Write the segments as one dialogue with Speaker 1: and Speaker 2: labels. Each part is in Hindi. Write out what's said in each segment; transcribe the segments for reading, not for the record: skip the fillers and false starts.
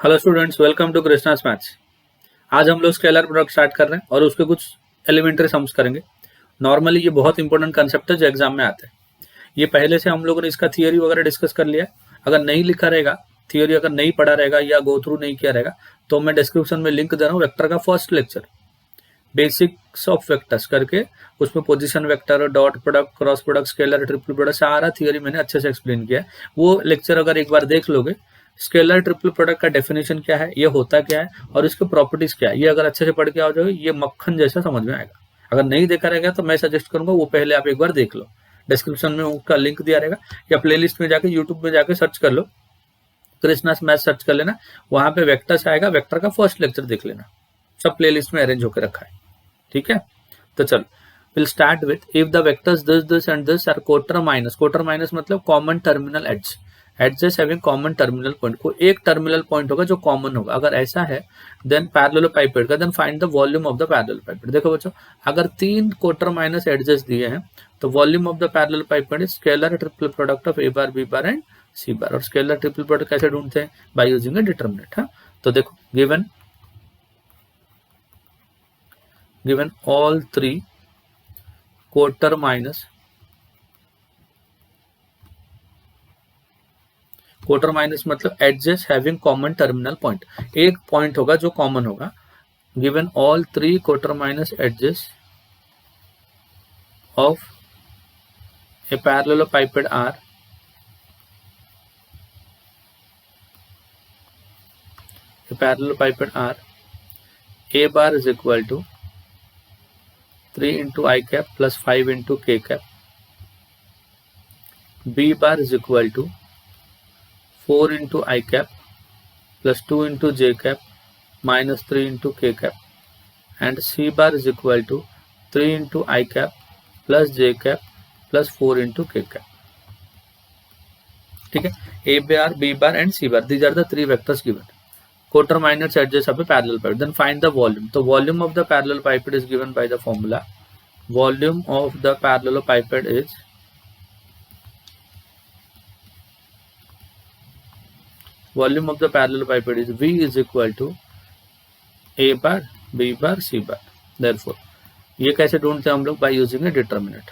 Speaker 1: Hello students, welcome to Krishna's maths. आज हम लोग स्केलर प्रोडक्ट स्टार्ट कर रहे हैं और उसके कुछ एलिमेंट्री सम्स करेंगे। नॉर्मली ये बहुत इंपॉर्टेंट कंसेप्ट है जो एग्जाम में आता है। ये पहले से हम लोगों ने इसका थियरी वगैरह डिस्कस कर लिया है। अगर नहीं लिखा रहेगा, थियरी अगर नहीं पढ़ा रहेगा या गो थ्रू नहीं किया रहेगा, तो मैं डिस्क्रिप्शन में लिंक दे रहा हूँ वेक्टर का first lecture, basics of vectors करके। उसमें position vector, dot product, cross product, scalar, triple product, सारा थियरी मैंने अच्छे से एक्सप्लेन किया है। वो लेक्चर अगर एक बार देख लोगे, स्केलर ट्रिपल प्रोडक्ट का डेफिनेशन क्या है, ये होता क्या है और इसके प्रॉपर्टीज क्या है, ये अगर अच्छे से पढ़ के आ जाओगे, ये मक्खन जैसा समझ में आएगा। अगर नहीं देखा रहेगा तो मैं सजेस्ट करूंगा वो पहले आप एक बार देख लो। डिस्क्रिप्शन में उसका लिंक दिया रहेगा या प्लेलिस्ट में जाके यूट्यूब में जाके सर्च कर लो, कृष्णास मैथ सर्च कर लेना, वहां पे वेक्टर्स आएगा, वेक्टर का फर्स्ट लेक्चर देख लेना, सब प्लेलिस्ट में अरेंज होकर रखा है। ठीक है, तो चलो will start with if the vectors this and this are कोटर माइनस मतलब common terminal edge, edges having common terminal point, को एक टर्मिनल पॉइंट होगा जो कॉमन होगा। अगर ऐसा है देन पैरेललोपाइपेड का, then find the volume of the parallelepiped. देखो बच्चों, अगर तीन कोटर माइनस एड्जेस दिए हैं तो volume of the parallelepiped is scalar triple product of A bar, B bar and C bar. और स्केलर ट्रिपल प्रोडक्ट कैसे ढूंढते हैं? By using a determinant. हाँ, तो देखो given all three quarter minus मतलब edges having common terminal point, एक पॉइंट होगा जो कॉमन होगा। given all three quarter minus edges of a parallelepiped R, A bar is equal to 3 into I cap plus 5 into K cap, B bar is equal to 4 into I cap plus 2 into J cap minus 3 into K cap, and C bar is equal to 3 into I cap plus J cap plus 4 into K cap. ठीक है, A bar, B bar and C bar, these are the three vectors given. Quarter minus edges of a parallelepiped. Then find the volume. The volume of the parallelepiped is given by the formula. Volume of the parallelepiped is V is equal to A bar, B bar, C bar. Therefore, ये कैसे ढूंढते हैं हम लोग? By using A determinant.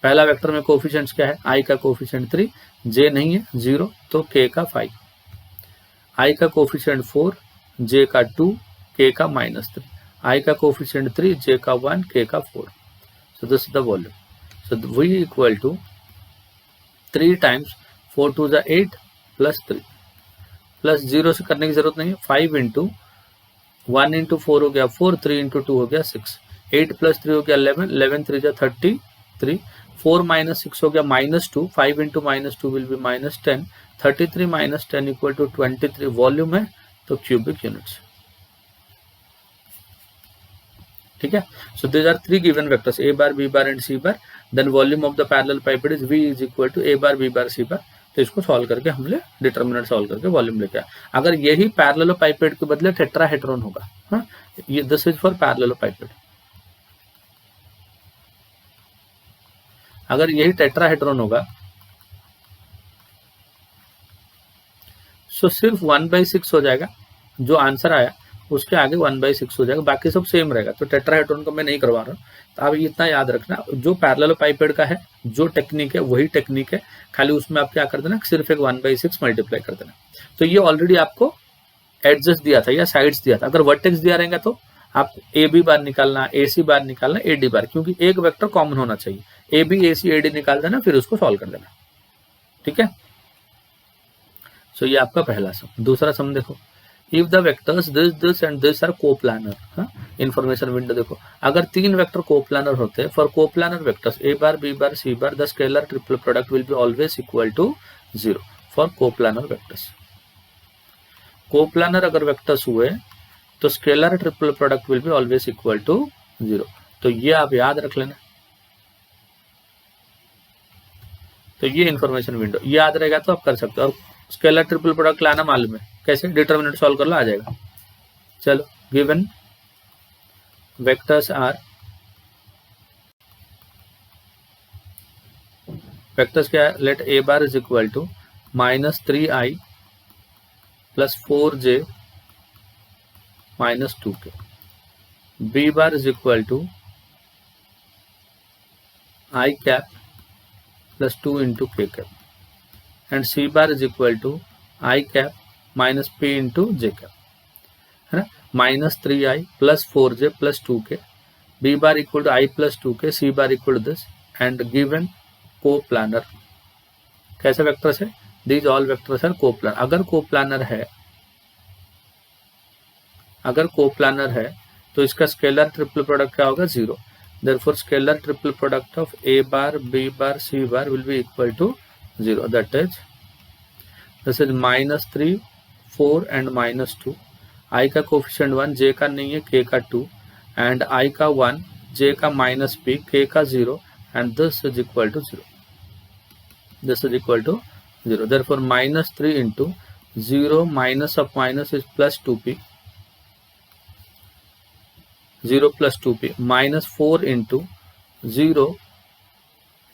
Speaker 1: पहला वेक्टर में कोफिशिएंट्स क्या है? I का कोफिशिएंट 3, J नहीं है 0, तो K का 5, I का कोफिशिएंट 4, J का 2, K का -3, I का कोफिशिएंट 3, J का 1, K का 4. So this is the volume. So V equal to 3 times 4 to the 8 plus 3 plus 0 से करने की जरूरत नहीं है। 5 इंटू 1 इंटू 4 हो गया 4, 3 इंटू 2 हो गया 6, 8 प्लस 3 हो गया 11, 11 3 जा 33, 4 माइनस 6 हो गया -2, 5 into -2 will be -10, 33 minus 10 equal to 23। Volume है तो क्यूबिक यूनिट्स। ठीक है, so these are three given vectors A bar, B bar and C bar. Then volume of the parallelepiped is V is equal to A bar, B bar, C bar. तो इसको सॉल्व करके हमने डिटरमिनेंट सॉल्व करके वॉल्यूम लेके आया। अगर यही पैरेललोपाइपेड के बदले टेट्राहेड्रॉन होगा, हाँ, ये दिस इज फॉर पैरेललोपाइपेड। अगर यही टेट्राहेड्रॉन होगा तो सिर्फ 1/6 हो जाएगा, जो आंसर आया उसके आगे 1/6 हो जाएगा, बाकी सब सेम रहेगा। तो टेट्राहेड्रॉन को मैं नहीं करवा रहा हूँ, तो आप इतना याद रखना, जो पैरेललोपाइपेड का है जो टेक्निक है वही टेक्निक है, खाली उसमें आप क्या कर देना, सिर्फ एक 1/6 मल्टीप्लाई कर देना। तो ये ऑलरेडी आपको एडजस्ट दिया था या साइड्स दिया था। अगर वर्टेक्स दिया रहेगा तो आप AB बार निकालना, AC बार निकालना, AD बार, क्योंकि एक वेक्टर कॉमन होना चाहिए। AB AC AD निकाल देना, फिर उसको सॉल्व कर देना। ठीक है, सो ये आपका पहला सम। दूसरा सम देखो, if the vectors this and this are coplanar. हाँ, इन्फॉर्मेशन विंडो देखो, अगर तीन वेक्टर कोप्लानर होते हैं, for coplanar vectors A bar, B bar, C bar, the scalar triple product will be always equal to 0 for coplanar vectors. Coplanar अगर वेक्टर्स हुए तो scalar triple product will be always equal to 0। तो ये आप याद रख लेना। तो ये इन्फॉर्मेशन विंडो याद रहेगा तो आप कर सकते हो। और स्केलर ट्रिपल प्रोडक्ट लाना मालूम है कैसे? डिटरमिनेंट सॉल्व कर लो, आ जाएगा। चलो, गिवन वेक्टर्स आर, वेक्टर्स क्या है? Let A bar is equal to -3I plus 4J minus 2k. B bar is equal to I cap plus 2 into k cap, and C bar is equal to I cap minus P into j cap, है ना, minus 3i plus 4j plus 2k. B bar equal to I plus 2k, C bar equal to this, and given coplanar. कैसे वेक्टर्स है? These all vectors are coplanar. अगर कोप्लानर है तो इसका स्केलर ट्रिपल प्रोडक्ट क्या होगा? 0. Therefore scalar triple product of A bar, B bar, C bar will be equal to 0. That is, this is minus 3, 4 and minus 2. I का कोफिशिएंट 1, J का नहीं है, K का 2, and I का 1, J का minus P, K का 0, and this is equal to 0. This is equal to 0. Therefore minus 3 into 0 minus of minus is plus 2p, 0 plus 2p, minus 4 into 0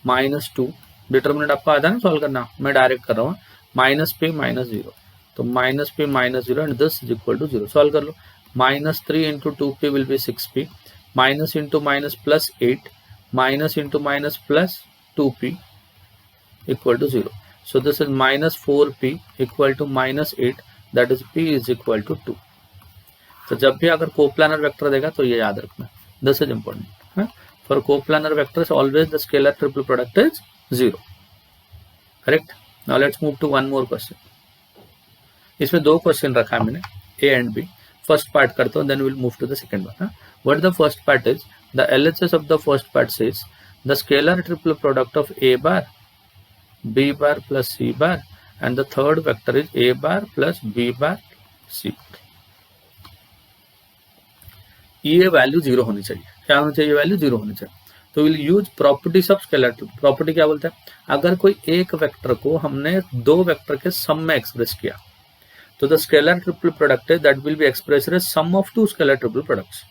Speaker 1: minus 2. Determinant आपको आता है ना सॉल्व करना, मैं डायरेक्ट कर रहा हूँ. माइनस p माइनस 0, तो minus p minus 0 and this is equal to 0. Solve कर लो. Minus 3 into 2p will be 6p, minus into minus plus 8, minus into minus plus 2p equal to 0. So this is minus 4p equal to minus 8, that is p is equal to 2. तो जब भी अगर कोप्लानर वेक्टर देगा तो ये याद रखना, this is important. For coplanar vectors always the scalar triple product is 0. Correct. Now let's move to one more question. इसमें 2 क्वेश्चन रखा है मैंने, A and B. First part करता हूँ, then will move to the second one. What the first part is? The LHS of the first part says the scalar triple product of A bar, B bar plus C bar, and the third vector is A bar plus B bar C bar. ये वैल्यू 0 होनी चाहिए. क्या होनी चाहिए? वैल्यू 0 होनी चाहिए. तो will use properties of scalar triple. Property क्या बोलता है? अगर कोई एक वेक्टर को हमने 2 वेक्टर के सम में एक्सप्रेस किया तो द स्केलर ट्रिपल प्रोडक्ट है that will be expressed as sum of 2 scalar triple products.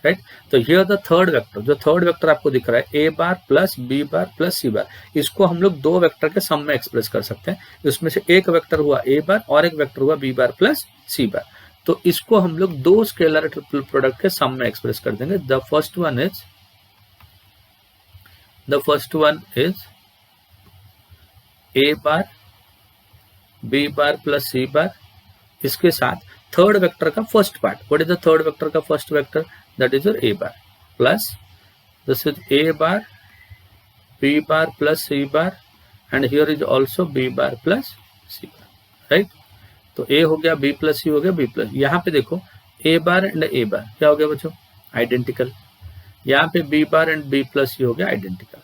Speaker 1: Right. तो हियर द थर्ड वेक्टर, जो थर्ड वेक्टर आपको दिख रहा है A bar plus B bar plus C bar, इसको हम लोग 2 वेक्टर के सम में एक्सप्रेस कर सकते हैं. इसमें से एक वेक्टर हुआ A बार और एक वेक्टर हुआ B bar plus C bar. तो इसको हम लोग 2 स्केलर ट्रिपल प्रोडक्ट के सम में एक्सप्रेस कर देंगे. The first one is A bar B bar plus C bar, इसके साथ थर्ड वेक्टर का first part. What is the third vector का first vector? That is your A bar plus this is A bar, B bar plus C bar, and here is also B bar plus C bar. Right? तो A हो गया, B plus C हो गया, B plus. यहाँ पे देखो A bar and A bar क्या हो गया बच्चों? आइडेंटिकल. यहाँ पे B bar and B plus C हो गया आइडेंटिकल.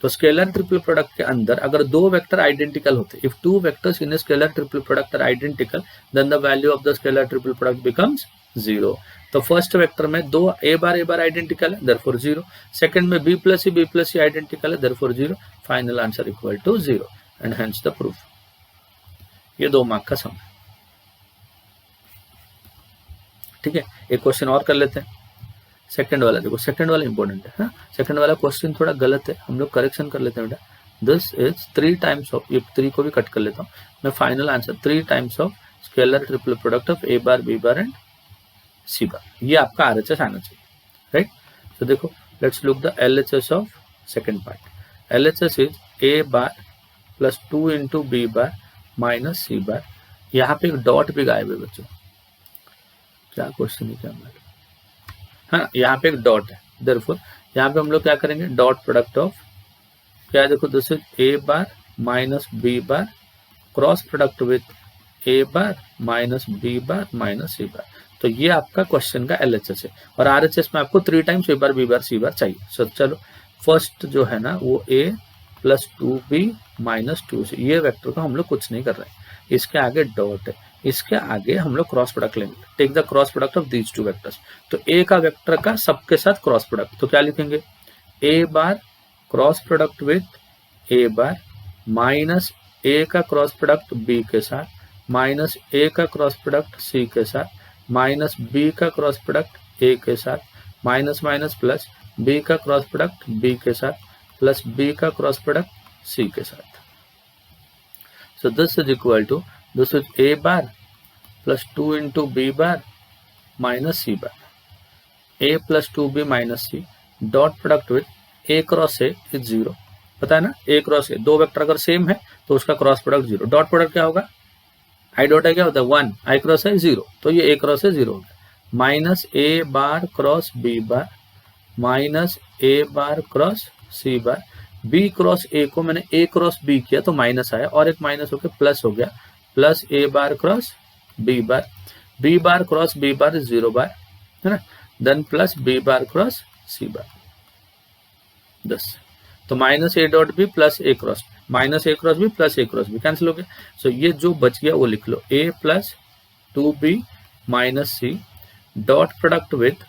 Speaker 1: तो स्केलर ट्रिपल प्रोडक्ट के अंदर अगर 2 वेक्टर आइडेंटिकल होते, if 2 vectors in scalar triple product are identical, then the value of the scalar triple product becomes 0. तो फर्स्ट वेक्टर में 2 A बार आइडेंटिकल है, देयरफॉर 0. सेकंड में B प्लस C आइडेंटिकल है, therefore 0. Final answer equal to 0 and hence the proof. ये 2 मार्क का सम है. ठीक है. एक क्वेश्चन और कर लेते हैं. सेकंड वाला देखो, सेकंड वाला इंपॉर्टेंट है. सेकंड वाला क्वेश्चन थोड़ा गलत है, हम लोग करेक्शन कर लेते हैं बेटा. दिस इज 3 टाइम्स ऑफ, ये 3 को भी कट कर लेता हूँ मैं. Final answer 3 times of scalar triple product of A bar, B bar and C बार. ये आपका RHS आना चाहिए. राइट. तो देखो, let's look the LHS of second part. LHS is A bar plus 2 into B bar minus C बार. यहाँ पे एक डॉट भी गायब है बच्चों. क्या क्वेश्चन है क्या हमारा? हाँ, यहाँ पे एक डॉट है, देयरफॉर यहाँ पे हम लोग क्या करेंगे? डॉट प्रोडक्ट ऑफ क्या, देखो this is A bar minus B bar cross product with A bar minus B bar minus C bar. तो ये आपका क्वेश्चन का LHS है. और RHS में आपको 3 times A bar, B bar, C बार चाहिए. सो चलो, फर्स्ट जो है ना वो A plus 2B minus 2C, ये वेक्टर को हम लोग कुछ नहीं कर रहे हैं. इसके आगे डॉट है, इसके आगे हम लोग क्रॉस प्रोडक्ट लेंगे. Take the cross product of these 2 vectors. तो A का वेक्टर का सबके साथ क्रॉस प्रोडक्ट, तो क्या लिखेंगे? A bar cross product with A bar minus A का क्रॉस प्रोडक्ट B के साथ माइनस A का क्रॉस प्रोडक्ट C के साथ माइनस B का क्रॉस प्रोडक्ट A के साथ माइनस माइनस प्लस B का क्रॉस प्रोडक्ट B के साथ प्लस B का क्रॉस प्रोडक्ट C के साथ. So this is equal to, this is A bar plus 2 into B bar minus C bar, a plus 2b minus C dot product with a cross a is 0। पता है ना, a क्रॉस a, दो वेक्टर अगर सेम है तो उसका क्रॉस प्रोडक्ट 0। डॉट प्रोडक्ट क्या होगा, आई डॉट है क्या होता है 1, आई क्रॉस है 0, तो ये a क्रॉस है 0 हो गया। Minus a bar cross b bar minus a bar cross c bar, b cross a को मैंने a क्रॉस b किया तो माइनस आया और एक माइनस होकर प्लस हो गया, plus a bar cross b bar, b bar cross b bar is 0 बार, है ना, देन प्लस b बार क्रॉस c बार 10। तो minus a dot b plus a cross, minus a cross b plus a cross b cancel हो गया। सो ये जो बच गया वो लिख लो, a plus 2b minus c dot product with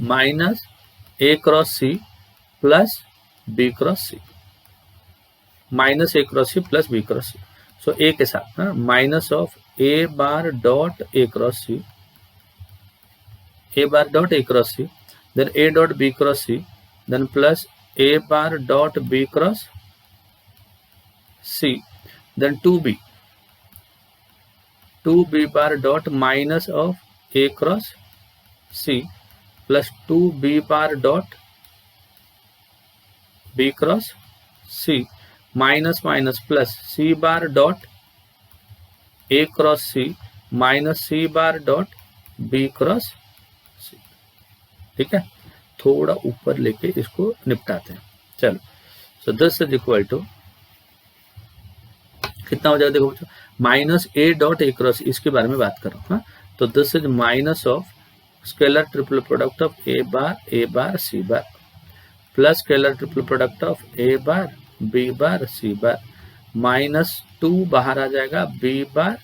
Speaker 1: minus a cross c plus b cross c, minus a cross c plus b cross c। So a के साथ minus of a bar dot a cross c, a bar dot a cross c, then a dot b cross c, then plus a bar dot b cross c, then 2b bar dot minus of a cross c plus 2b bar dot b cross c minus minus plus c bar dot a cross c minus c bar dot b cross, ठीक है। थोड़ा ऊपर लेके इसको निपटाते हैं, चलो। So this is equal to कितना हो जाएगा, देखो बच्चों, minus a dot a cross, इसके बारे में बात कर रहा हूँ। तो this is minus of scalar triple product of a bar c bar plus scalar triple product of a bar c bar minus 2 बाहर आ जाएगा b bar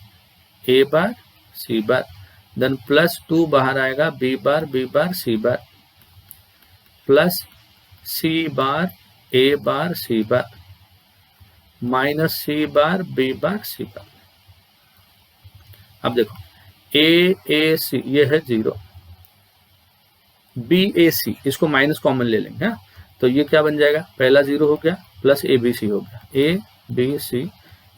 Speaker 1: c bar, then plus 2 बाहर आएगा b bar c bar plus c bar c bar minus c bar c बार। अब देखो a c ये है 0, b a c इसको माइनस कॉमन ले लेंगे, हाँ? तो ये क्या बन जाएगा, पहला 0 हो गया प्लस a b c हो गया, a b c,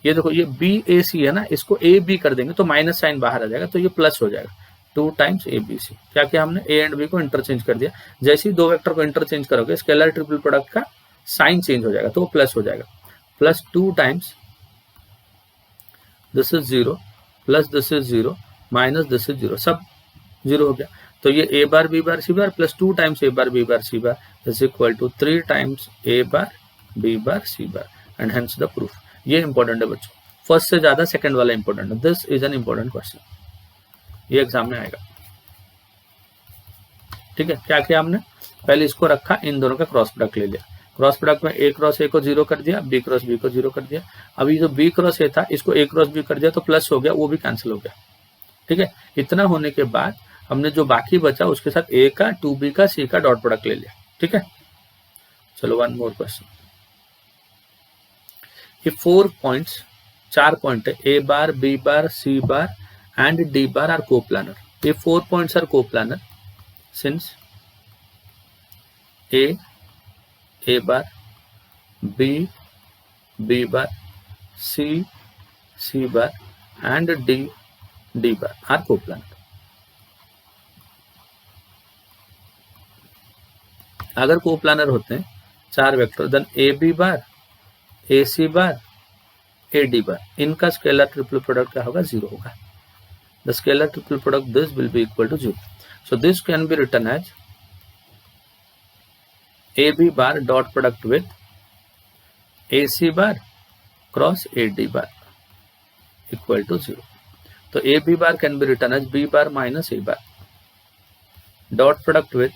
Speaker 1: ये देखो ये b a c है ना, इसको a b कर देंगे तो माइनस साइन बाहर आ जाएगा तो ये प्लस हो जाएगा 2 टाइम्स ए बी सी। क्या किया हमने, ए एंड बी को इंटरचेंज कर दिया। जैसे ही दो वेक्टर को इंटरचेंज करोगे स्केलर ट्रिपल प्रोडक्ट का साइन चेंज हो जाएगा तो वो प्लस हो जाएगा, plus 2 times this is 0 plus this is 0 minus this is 0, सब 0 हो गया। तो ये a bar b bar c bar plus 2 times a bar b bar c bar is equal to 3 times a bar b bar c bar and hence the proof. ये इंपॉर्टेंट है बच्चों, फर्स्ट से ज्यादा सेकंड वाला इंपॉर्टेंट है। This is an important question, ये एग्जाम में आएगा, ठीक है। क्या किया हमने, पहले इसको रखा, इन दोनों का क्रॉस प्रोडक्ट ले लिया, क्रॉस प्रोडक्ट में a क्रॉस a को 0 कर दिया, b क्रॉस b को 0 कर दिया। अभी जो b क्रॉस a था इसको a क्रॉस b कर दिया तो प्लस हो गया, वो भी कैंसिल हो गया, ठीक है। इतना होने के बाद हमने जो बाकी बचा उसके साथ a का 2b का c का डॉट प्रोडक्ट ले लिया, ठीक है। चलो वन मोर क्वेश्चन, ये 4 पॉइंट्स 4 पॉइंट है, a bar b bar c bar and d bar are coplanar. The 4 points are coplanar since a bar, b bar, c bar and d bar are coplanar. अगर कोप्लानर होते हैं 4 vector, then A B bar, A C bar, A D bar, इनका स्केलर ट्रिपल प्रोडक्ट क्या होगा, 0 होगा। The scalar triple product this will be equal to 0. So this can be written as AB bar dot product with AC bar cross AD bar equal to 0. So AB bar can be written as B bar minus A bar. Dot product with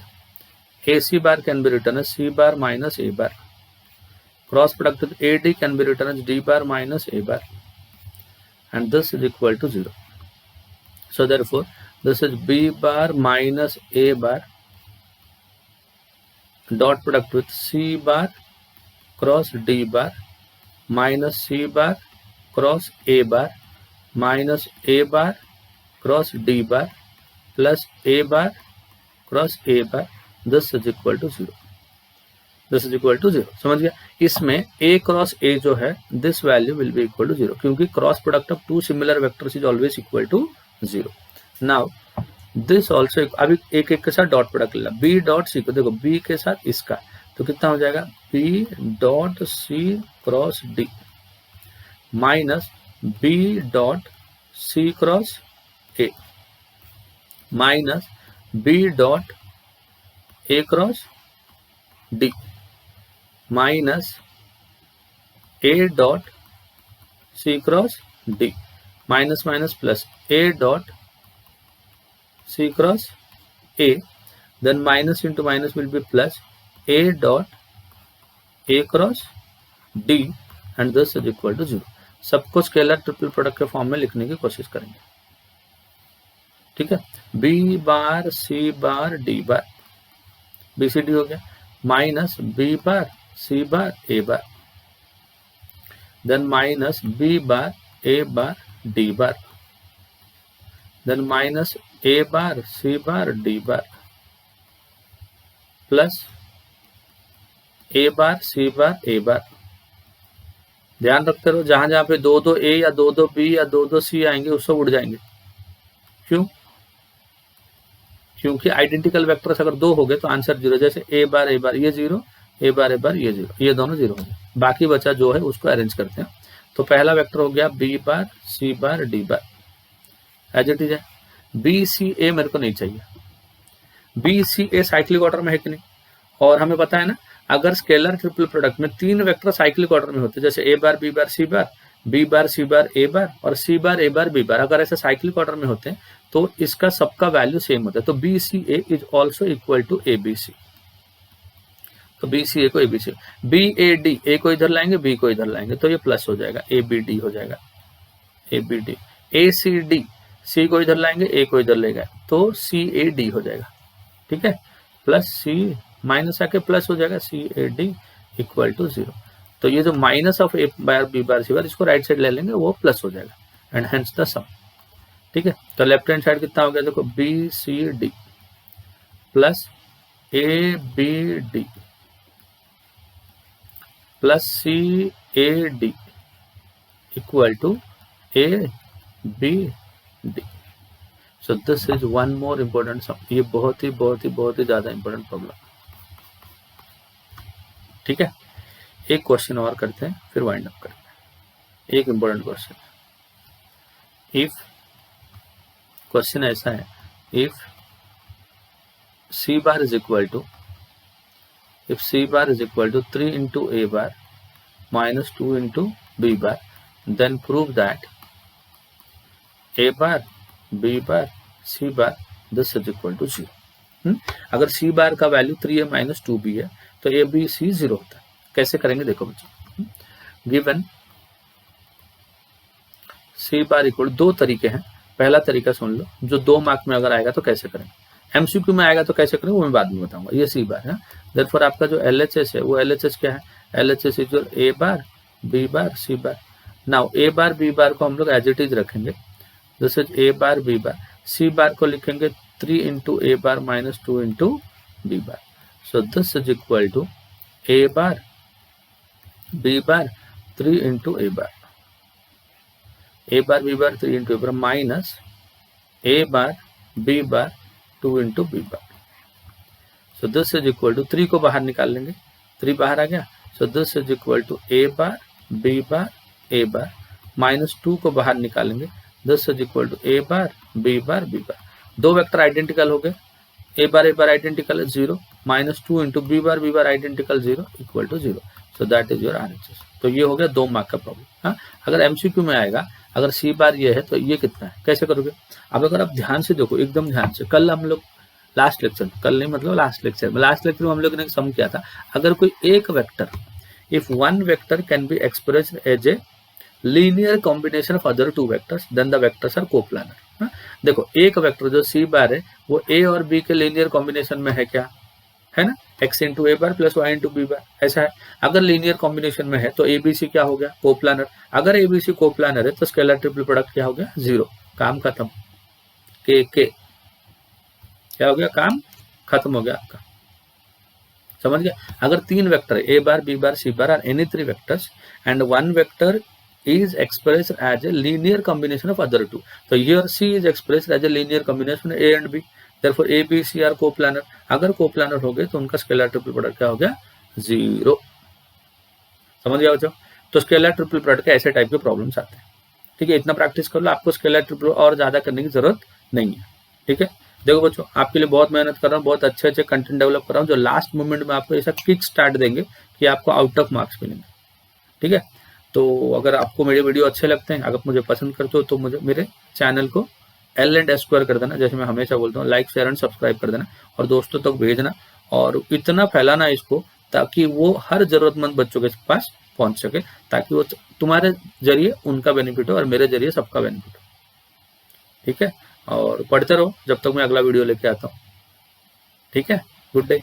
Speaker 1: AC bar can be written as C bar minus A bar. Cross product with AD can be written as D bar minus A bar. And this is equal to 0. So therefore this is B bar minus A bar dot product with C bar cross D bar minus C bar cross A bar minus A bar cross D bar plus A bar cross A bar. This is equal to 0. This is equal to 0. समझ गया। इसमें A cross A जो है this value will be equal to 0 क्योंकि cross product of two similar vectors is always equal to 0. Now this also, अभी एक एक के साथ डॉट प्रोडक्ट लेना, बी डॉट सी को देखो, बी के साथ इसका तो कितना हो जाएगा, B dot C cross D minus B dot C cross A minus B dot A cross D minus A dot C cross D minus minus plus A dot C cross A, then minus into minus will be plus a dot a cross d and this is equal to 0। सबको स्केलर ट्रिपल प्रोडक्ट के फॉर्म में लिखने की कोशिश करेंगे, ठीक है। b bar c bar d bar B C D हो गया, minus b bar c bar a bar, then minus b bar a bar d bar, then minus a bar c bar d bar plus A bar C bar A bar. ध्यान रखते रहो, जहां जहां पे दो दो ए या दो दो बी या दो दो सी आएंगे वो सब उड़ जाएंगे। क्यों? क्योंकि आइडेंटिकल वेक्टर्स अगर दो हो गए तो आंसर जीरो, जैसे ए बार ये जीरो, ए बार ये जीरो, ये दोनों जीरो हो गए। बाकी बचा जो है उसको अरेंज करते हैं। तो पहला वेक्टर हो गया B bar C bar D bar, as it is है। बी सी ए मेरे को नहीं चाहिए, B C A cyclic order में है कि नहीं, और हमें पता है ना अगर स्केलर ट्रिपल प्रोडक्ट में तीन वेक्टर साइक्लिक ऑर्डर में होते, जैसे ए bar B bar C bar, B bar C bar A बार और सी बार ए बार बी बार, अगर ऐसे साइक्लिक ऑर्डर में होते हैं तो इसका सबका वैल्यू सेम होता है। तो B C A is also equal to A B C. तो बी सी ए को A B C, B A D, A को इधर लाएंगे बी को इधर लाएंगे तो ये प्लस हो जाएगा, ए बी डी हो जाएगा, A B D. A C D, C को इधर लाएंगे ए को इधर ले गए तो सी ए डी हो जाएगा, ठीक है। प्लस सी माइनस आके प्लस हो जाएगा, C A D equal to 0। तो ये जो minus of A bar B bar C bar इसको राइट साइड ले लेंगे, वो प्लस हो जाएगा एंड हेंस द सम, ठीक है। तो लेफ्ट हैंड साइड कितना हो गया देखो, B C D plus A B D plus C A D equal to A B D. So this is one more important sum. ये बहुत ही ज्यादा इंपॉर्टेंट प्रॉब्लम, ठीक है। एक क्वेश्चन और करते हैं फिर वाइंड अप करते हैं। एक इंपॉर्टेंट क्वेश्चन, इफ क्वेश्चन ऐसा है, if C bar is equal to, if c bar is equal to 3 into a bar minus 2 into b bar, then prove that a bar b bar c bar this is equal to 0। अगर c बार का वैल्यू 3a माइनस 2b है तो a b c 0 होता है। कैसे करेंगे देखो बच्चों, गिवन c बार इक्वल, दो तरीके हैं। पहला तरीका सुन लो, जो 2 मार्क में अगर आएगा तो कैसे करेंगे, एमसीक्यू में आएगा तो कैसे करेंगे वो मैं बाद में बताऊंगा। ये सी बार है, देयरफॉर आपका जो एलएचएस है वो एलएचएस क्या है, LHS is your A bar B bar C bar. Now A bar B bar को हम लोग एज इट इज रखेंगे, this is A bar B bar. C bar को लिखेंगे 3 into A bar minus 2 into B bar. So this is equal to A bar B bar 3 into A bar, A bar B bar 3 into A bar minus A bar B bar 2 into B bar. So this is equal to 3 को बाहर निकाल लेंगे, 3 बाहर आ गया। So this is equal to A bar B bar A bar minus 2 को बाहर निकालेंगे, this is equal to A bar B bar B bar. दो वेक्टर आइडेंटिकल हो गए, ए बार आइडेंटिकल है 0 minus 2 into B bar identical 0 equal to 0। So that is your RHS. तो ये हो गया 2 मार्क का प्रॉब्लम। हाँ, अगर एमसीक्यू में आएगा, अगर सी बार ये है तो ये कितना है, कैसे करोगे। अब अगर आप ध्यान से देखो, एकदम ध्यान से, कल हम लोग लास्ट लेक्चर में हम लोग ने सम किया था, अगर कोई एक vector, if one vector can be expressed as a linear combination of other 2 vectors then the vectors are coplanar. देखो एक वेक्टर जो सी बार है वो ए और बी के लीनियर कॉम्बिनेशन में है, क्या है ना, x into A bar plus Y into B bar, ऐसा है। अगर लीनियर कॉम्बिनेशन में है तो एबीसी क्या हो गया, कोप्लानर। अगर एबीसी कोप्लानर है तो स्केलर ट्रिपल प्रोडक्ट क्या हो गया, 0। काम खत्म, के क्या हो गया, काम खत्म हो गया आपका, समझ गया। अगर 3 वेक्टर है, A bar B bar C bar are any 3 vectors and one vector is expressed as a linear combination of other two. So here C is expressed as a linear combination of A and B. Therefore A, B, C are coplanar. अगर coplanar हो गए तो उनका स्केलर ट्रिपल प्रोडक्ट क्या हो गया? 0. समझ गया बच्चों? तो स्केलर ट्रिपल प्रोडक्ट के ऐसे टाइप के प्रॉब्लम्स आते हैं. ठीक है, इतना प्रैक्टिस कर लो, आपको स्केलर ट्रिपल और ज्यादा करने की जरूरत नहीं है. ठीक है, देखो बच्चों, आपके लिए बहुत मेहनत कर रहा हूँ, बहुत अच्छे अच्छे कंटेंट डेवलप कर रहा हूँ जो लास्ट मोमेंट में आपको ऐसा किक स्टार्ट देंगे कि आपको आउट ऑफ मार्क्स मिलेंगे. ठीक है, तो अगर आपको मेरे वीडियो अच्छे लगते हैं, अगर मुझे पसंद करते हो तो मुझे मेरे चैनल को L&S² कर देना, जैसे मैं हमेशा बोलता हूँ, लाइक शेयर एंड सब्सक्राइब कर देना और दोस्तों तक भेजना और इतना फैलाना इसको ताकि वो हर जरूरतमंद बच्चों के पास पहुंच सके, ताकि वो तुम्हारे जरिए उनका बेनिफिट हो और मेरे जरिए सबका बेनिफिट हो. ठीक है, और पढ़ते रहो जब तक मैं अगला वीडियो लेके आता हूँ. ठीक है, गुड डे.